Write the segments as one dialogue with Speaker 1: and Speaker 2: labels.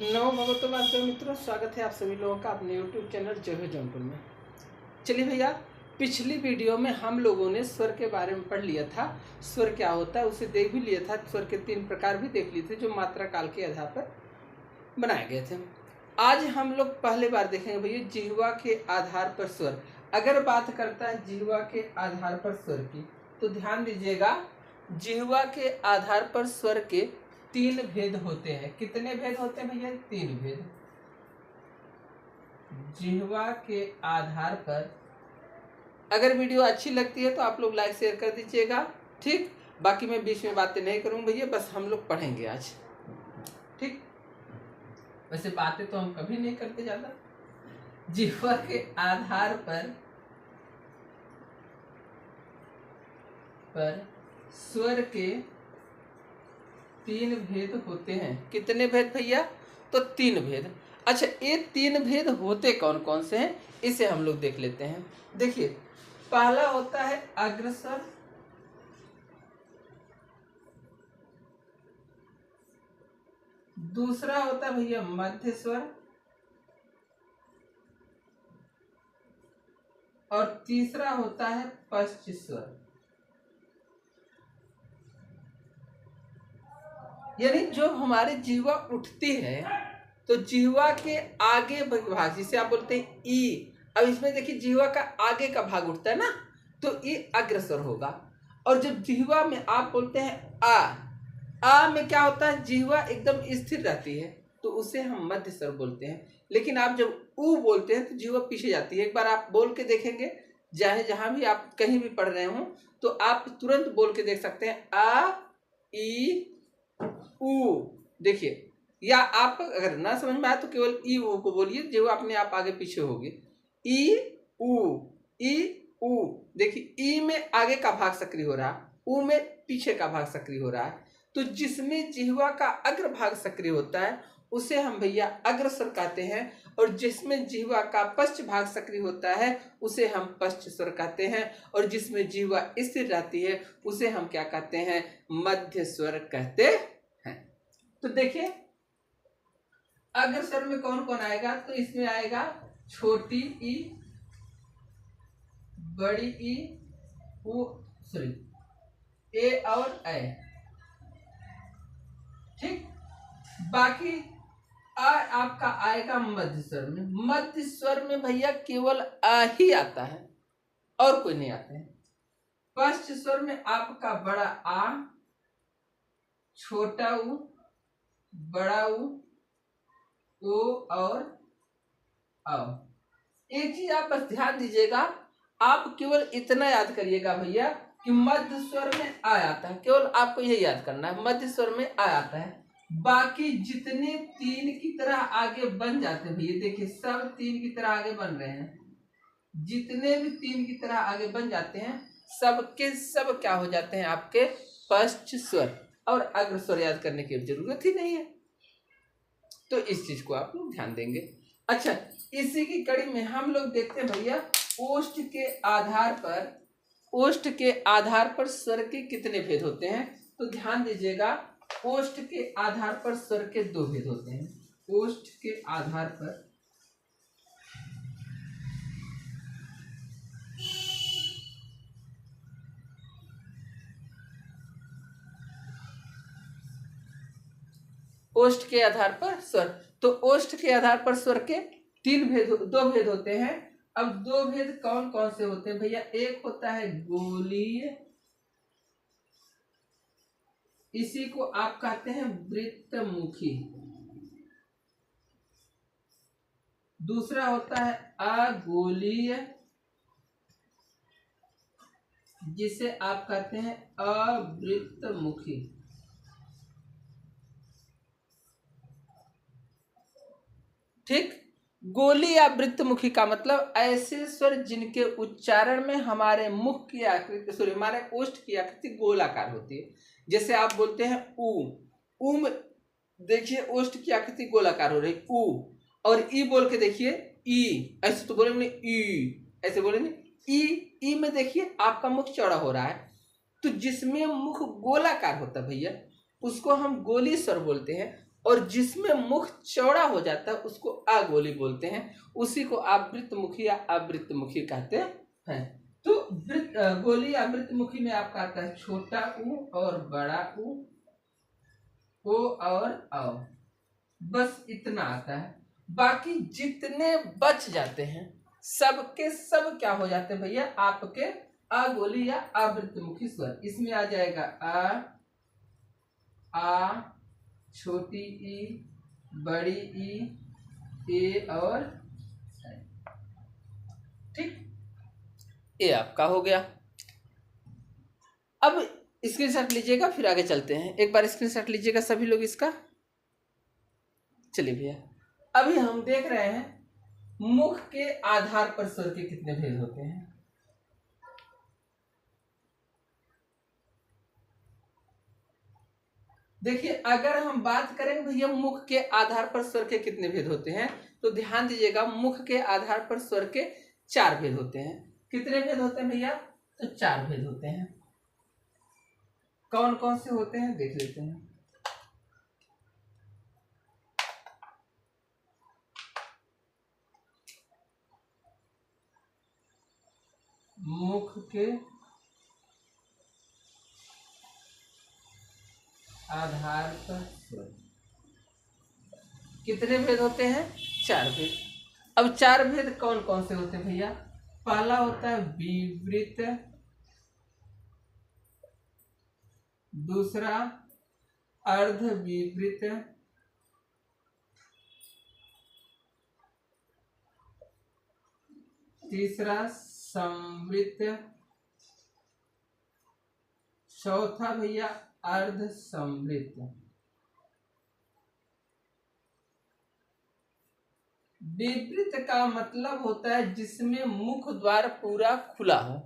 Speaker 1: नमो भगवतो वासुदेव मित्रों, स्वागत है आप सभी लोगों का अपने YouTube चैनल जय हो जौनपुर में। चलिए भैया, पिछली वीडियो में हम लोगों ने स्वर के बारे में पढ़ लिया था। स्वर क्या होता है उसे देख भी लिया था। स्वर के 3 प्रकार भी देख लिए थे जो मात्रा काल के आधार पर बनाए गए थे। आज हम लोग पहले बार देखेंगे भैया जिह्वा के आधार पर स्वर। अगर बात करता है जिह्वा के आधार पर स्वर की, तो ध्यान दीजिएगा, जिह्वा के आधार पर स्वर के 3 भेद होते हैं। कितने भेद होते हैं भैया? 3 भेद। जिह्वा के आधार पर अगर वीडियो अच्छी लगती है तो आप लोग लाइक शेयर कर दीजिएगा, ठीक। बाकी मैं बीच में बातें नहीं करूंगा भैया, बस हम लोग पढ़ेंगे आज, ठीक। वैसे बातें तो हम कभी नहीं करते ज्यादा। जिह्वा के आधार पर स्वर के 3 भेद होते हैं। कितने भेद भैया? तो 3 भेद। अच्छा, ये 3 भेद होते कौन कौन से हैं इसे हम लोग देख लेते हैं। देखिए, पहला होता है अग्रस्वर, दूसरा होता है भैया मध्य स्वर, और तीसरा होता है पश्च स्वर। यानी जब हमारी जिह्वा उठती है तो जिह्वा के आगे भाग, जिसे आप बोलते हैं ई। अब इसमें देखिए जिह्वा का आगे का भाग उठता है ना, तो ई अग्रस्वर होगा। और जब जिह्वा में आप बोलते हैं आ में क्या होता है? जिह्वा एकदम स्थिर रहती है, तो उसे हम मध्य स्वर बोलते हैं। लेकिन आप जब ऊ बोलते हैं तो जिह्वा पीछे जाती है। एक बार आप बोल के देखेंगे, चाहे जहां भी आप कहीं भी पढ़ रहे हो तो आप तुरंत बोल के देख सकते हैं, आ ई ऊ। देखिए, या आप अगर ना समझ में आए तो केवल ई ऊ को बोलिए, जो अपने आप आगे पीछे होगी। ई ऊ। देखिए, ई में आगे का भाग सक्रिय हो रहा है, ऊ में पीछे का भाग सक्रिय हो रहा है। तो जिसमें जिह्वा का अग्र भाग सक्रिय होता है उसे हम भैया अग्रस्वर कहते हैं, और जिसमें जिह्वा का पश्च भाग सक्रिय होता है उसे हम पश्च स्वर कहते हैं, और जिसमें जिह्वा स्थिर रहती है उसे हम क्या कहते हैं? मध्य स्वर कहते हैं। तो देखिए, अग्रस्वर में कौन कौन आएगा? तो इसमें आएगा छोटी ई, बड़ी ई, ए और ए, ठीक। बाकी आपका आएगा मध्य स्वर में। मध्य स्वर में भैया केवल आ ही आता है और कोई नहीं आता है। पश्च स्वर में आपका बड़ा आ, छोटा ऊ, बड़ा ऊ और औ। एक चीज आप बस ध्यान दीजिएगा, आप केवल इतना याद करिएगा भैया कि मध्य स्वर में आ आता है। केवल आपको यही याद करना है, मध्य स्वर में आ आता है। बाकी जितने 3 की तरह आगे बन जाते हैं भैया, देखिए सब 3 की तरह आगे बन रहे हैं। जितने भी 3 की तरह आगे बन जाते हैं सबके सब क्या हो जाते हैं? आपके पश्च स्वर। और अग्र स्वर याद करने की जरूरत ही नहीं है, तो इस चीज को आप लोग ध्यान देंगे। अच्छा, इसी की कड़ी में हम लोग देखते हैं भैया ओष्ठ के आधार पर स्वर के कितने भेद होते हैं। तो ध्यान दीजिएगा, ओष्ठ के आधार पर स्वर के 2 भेद होते हैं। ओष्ठ के आधार पर ओष्ठ के आधार पर स्वर, तो ओष्ठ के आधार पर स्वर के 2 भेद होते हैं। अब 2 भेद कौन कौन से होते हैं भैया? एक होता है गोलीय, इसी को आप कहते हैं वृत्तमुखी। दूसरा होता है अगोलीय, जिसे आप कहते हैं अवृत्तमुखी। ठीक। गोली या वृत्तमुखी का मतलब ऐसे स्वर जिनके उच्चारण में हमारे मुख की आकृति, सॉरी हमारे ओष्ठ की आकृति गोलाकार होती है। जैसे आप बोलते हैं ऊ में देखिए ओष्ठ की आकृति गोलाकार हो रही, ऊ। और ई बोल के देखिए ई, ऐसे तो बोलेंगे ई, ऐसे बोलेंगे ई में देखिए आपका मुख चौड़ा हो रहा है। तो जिसमें मुख गोलाकार होता है भैया उसको हम गोली स्वर बोलते हैं, और जिसमें मुख चौड़ा हो जाता है उसको अगोली बोलते हैं, उसी को आवृत्तमुखी या अवृत्तमुखी कहते हैं। तो गोली अवृत्तमुखी में आपका आता है छोटा ऊ और बड़ा ऊ, ओ और औ, बस इतना आता है। बाकी जितने बच जाते हैं सबके सब क्या हो जाते हैं भैया, आपके अगोली या अवृत्तमुखी स्वर। इसमें आ जाएगा आ, छोटी ई, बड़ी ई, ए और ठीक, ये आपका हो गया। अब स्क्रीनशॉट लीजिएगा, फिर आगे चलते हैं। एक बार स्क्रीनशॉट लीजिएगा सभी लोग इसका। चलिए भैया, अभी हम देख रहे हैं मुख के आधार पर स्वर के कितने भेद होते हैं। देखिए, अगर हम बात करें भैया मुख के आधार पर स्वर के कितने भेद होते हैं, तो ध्यान दीजिएगा, मुख के आधार पर स्वर के 4 भेद होते हैं। कितने भेद होते हैं भैया, तो 4 भेद होते हैं। कौन कौन से होते हैं देख लेते हैं। मुख के आधार पर स्वर कितने भेद होते हैं, 4 भेद। अब 4 भेद कौन कौन से होते हैं भैया, पहला होता है विवृत, दूसरा अर्ध विवृत, तीसरा संवृत, चौथा भैया अर्ध संवृत। विवृत का मतलब होता है जिसमें मुख द्वार पूरा खुला हो।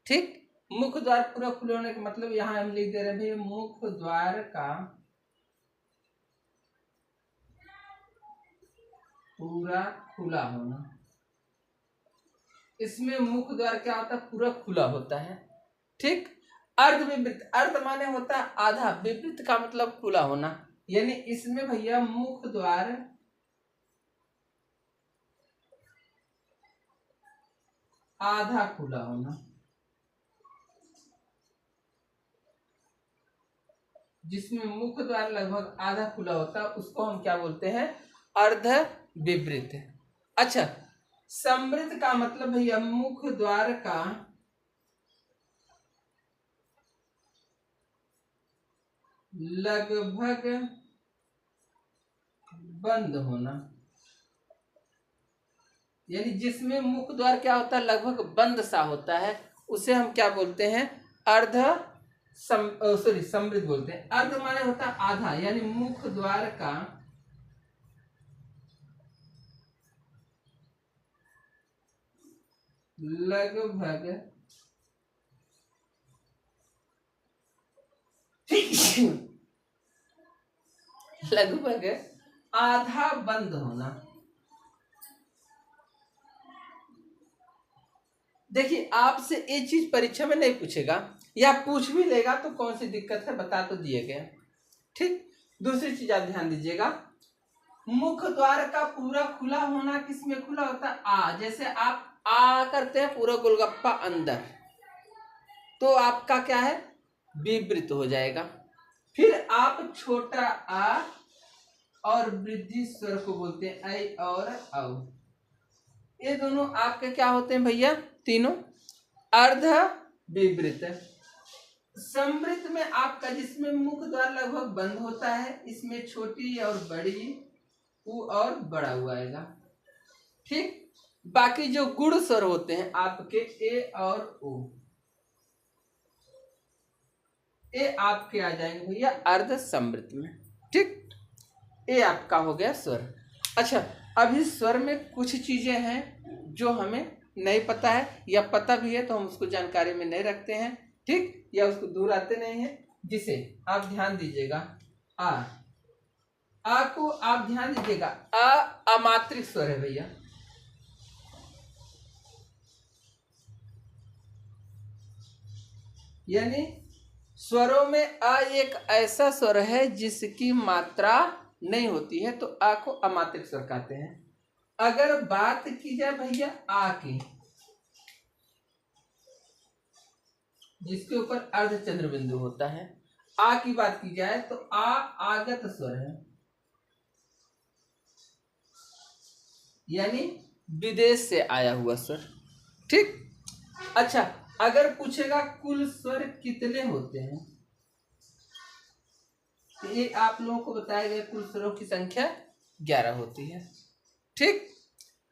Speaker 1: ठीक, मुख द्वार पूरा खुले होने का मतलब यहां हम लिख दे रहे हैं भैया, मुख द्वार का पूरा खुला होना। इसमें मुख द्वार क्या होता है, पूरा खुला होता है। ठीक, अर्ध विवृत, अर्ध माने होता है आधा, विवृत का मतलब खुला होना, यानी इसमें भैया मुख द्वार आधा खुला होना। जिसमें मुख द्वार लगभग आधा खुला होता है उसको हम क्या बोलते हैं, अर्ध विवृत। अच्छा, समृद्ध का मतलब भैया मुख द्वार का लगभग बंद होना, यानी जिसमें मुख द्वार क्या होता है, लगभग बंद सा होता है, उसे हम क्या बोलते हैं, अर्ध समृद्ध बोलते हैं। अर्ध माने होता है आधा, यानी मुख द्वार का लगभग लगभग आधा बंद होना। देखिए, आपसे एक चीज परीक्षा में नहीं पूछेगा या पूछ भी लेगा तो कौन सी दिक्कत है, बता तो दिए गए। ठीक, दूसरी चीज आप ध्यान दीजिएगा, मुख द्वार का पूरा खुला होना किसमें खुला होता है, आ। जैसे आप आ करते हैं पूरा गोलगप्पा अंदर, तो आपका क्या है, विवृत हो जाएगा। फिर आप छोटा आ और वृद्धि स्वर को बोलते हैं ऐ और औ। ये दोनों आपके क्या होते हैं भैया, तीनों अर्ध विवृत। समृद्ध में आपका जिसमें मुख द्वार लगभग बंद होता है, इसमें छोटी और बड़ी उ और बड़ा उ आएगा। ठीक, बाकी जो गुण स्वर होते हैं आपके ए और ओ, ये आपके आ जाएंगे भैया अर्ध समृद्ध में। ठीक, ये आपका हो गया स्वर। अच्छा, अभी स्वर में कुछ चीजें हैं जो हमें नहीं पता है, या पता भी है तो हम उसको जानकारी में नहीं रखते हैं। ठीक, या उसको दूर आते नहीं है, जिसे आप ध्यान दीजिएगा। आ को आप ध्यान दीजिएगा, अमात्रिक स्वर है भैया। यानी स्वरों में अ एक ऐसा स्वर है जिसकी मात्रा नहीं होती है, तो आ को अमात्रिक स्वर कहते हैं। अगर बात की जाए भैया आ की, जिसके ऊपर अर्धचंद्र बिंदु होता है, आ की बात की जाए तो आ आगत स्वर है, यानी विदेश से आया हुआ स्वर। ठीक। अच्छा, अगर पूछेगा कुल स्वर कितने होते हैं, तो ये आप लोगों को बताया गया कुल स्वरों की संख्या 11 होती है। ठीक।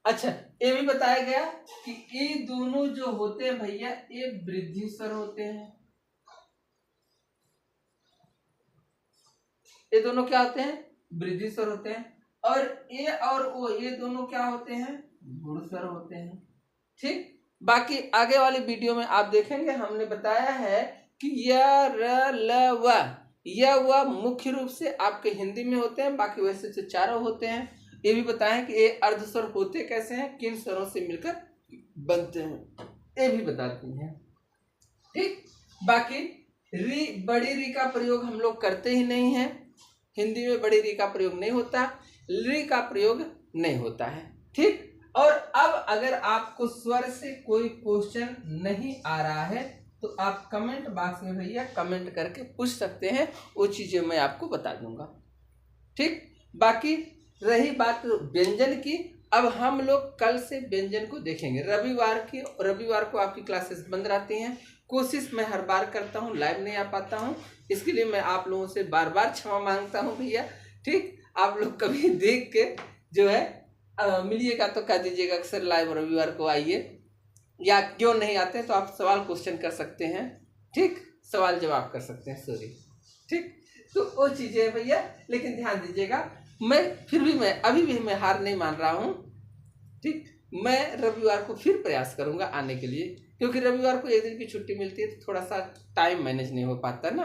Speaker 1: अच्छा, ये भी बताया गया कि ये दोनों जो होते हैं भैया, ये वृद्धि स्वर होते हैं। ये दोनों क्या होते हैं? वृद्धि स्वर होते हैं। और ए और ओ, ये दोनों क्या होते हैं? गुण स्वर होते हैं। ठीक। बाकी आगे वाली वीडियो में आप देखेंगे, हमने बताया है कि य र ल व, यह व मुख्य रूप से आपके हिंदी में होते हैं, बाकी वैसे तो चारों होते हैं। ये भी बताएं कि ये अर्धस्वर होते कैसे हैं, किन स्वरों से मिलकर बनते हैं, ये भी बताती हैं। ठीक। बाकी री, बड़ी री का प्रयोग हम लोग करते ही नहीं है, हिंदी में बड़ी री का प्रयोग नहीं होता, री का प्रयोग नहीं होता है। ठीक। और अब अगर आपको स्वर से कोई क्वेश्चन नहीं आ रहा है तो आप कमेंट बॉक्स में भैया कमेंट करके पूछ सकते हैं, वो चीजें मैं आपको बता दूंगा। ठीक। बाकी रही बात व्यंजन की, अब हम लोग कल से व्यंजन को देखेंगे। रविवार को आपकी क्लासेस बंद रहती हैं। कोशिश मैं हर बार करता हूँ, लाइव नहीं आ पाता हूँ, इसके लिए मैं आप लोगों से बार बार क्षमा मांगता हूँ भैया। ठीक। आप लोग कभी देख के जो है मिलिएगा तो कह दीजिएगा अक्सर लाइव रविवार को आइए, या क्यों नहीं आते हैं तो आप सवाल क्वेश्चन कर सकते हैं। ठीक। सवाल जवाब कर सकते हैं, सॉरी। ठीक। तो वो चीजें है भैया, लेकिन ध्यान दीजिएगा, मैं फिर भी अभी भी मैं हार नहीं मान रहा हूँ। ठीक। मैं रविवार को फिर प्रयास करूंगा आने के लिए, क्योंकि रविवार को एक दिन की छुट्टी मिलती है तो थोड़ा सा टाइम मैनेज नहीं हो पाता ना।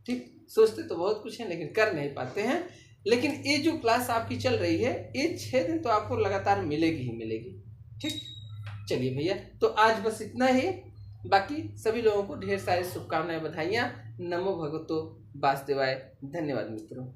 Speaker 1: ठीक। सोचते तो बहुत कुछ है लेकिन कर नहीं पाते हैं। लेकिन ये जो क्लास आपकी चल रही है, ये 6 दिन तो आपको लगातार मिलेगी ही मिलेगी। ठीक। चलिए भैया, तो आज बस इतना ही। बाकी सभी लोगों को ढेर सारी शुभकामनाएं, बधाइयाँ। नमो भगवतो वासुदेवाय। धन्यवाद मित्रों।